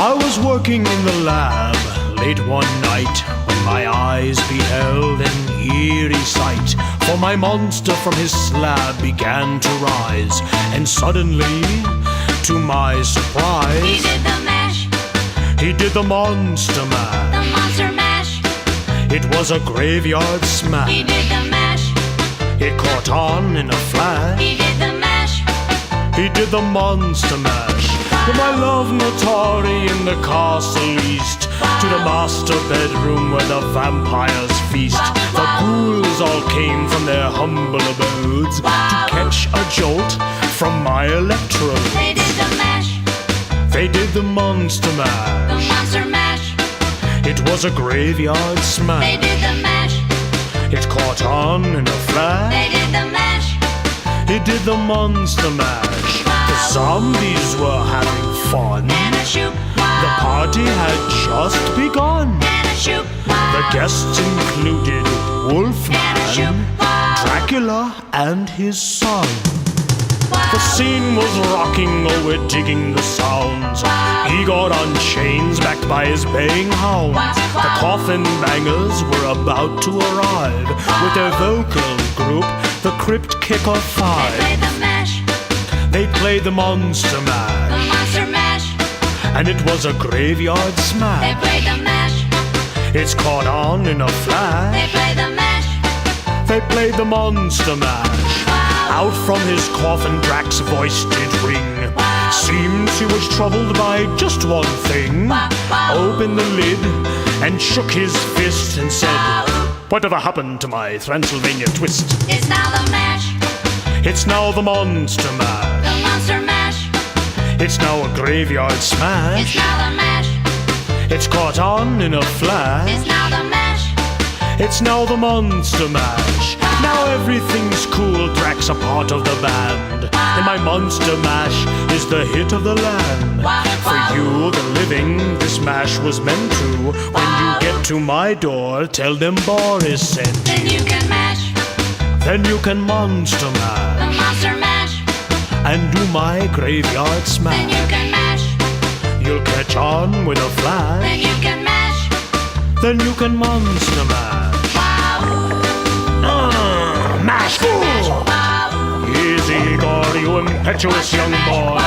I was working in the lab late one night when my eyes beheld an eerie sight. For my monster from his slab began to rise, and suddenly, to my surprise, He did the mash, he did the monster mash. the monster mash. It was a graveyard smash. He did the mash, It caught on in a flash. he did the mash. He did the monster mash. From my love Notari in the castle east to the master bedroom where the vampires feast. The ghouls all came from their humble abodes to catch a jolt from my electrode. They did the mash, They did the monster the mash. monster mash. It was a graveyard They smash. did the mash, It caught on in a flash. they did the mash. He did the monster mash. The zombies were having fun. And a shoot, The party had just begun. and a shoot, The guests included Wolfman, Dracula, and his son. The scene was rocking, oh, we're digging the sounds. He got on chains backed by his baying hounds. The coffin bangers were about to arrive with their vocal group, the Crypt Kicker They Five. played the mash, They played the monster the mash, monster mash. and it was a graveyard They smash. played the mash, It's caught on in a they flash. played the mash. They played the monster mash. Out from his coffin Drax's voice did ring. Seems he was troubled by just one thing. Opened the lid and shook his fist and said, "Whatever happened to my Transylvania twist?" It's now the mash, It's now the monster mash. the monster mash. It's now a graveyard It's smash. now the mash, It's caught on in a flash. it's now the mash. It's now the monster mash. Now everything's cool, Drax a part of the band. And my monster mash is the hit of the land. For you, the living, this mash was meant to. When you get to my door, tell them Boris sent you. Then you can mash, Then you can monster the mash monster mash. and do my graveyard Then smash. you can mash, You'll catch on with a then flash. you can mash. Then you can monster mash. Mash fool! Wow. Easy, Igor, you impetuous young boy.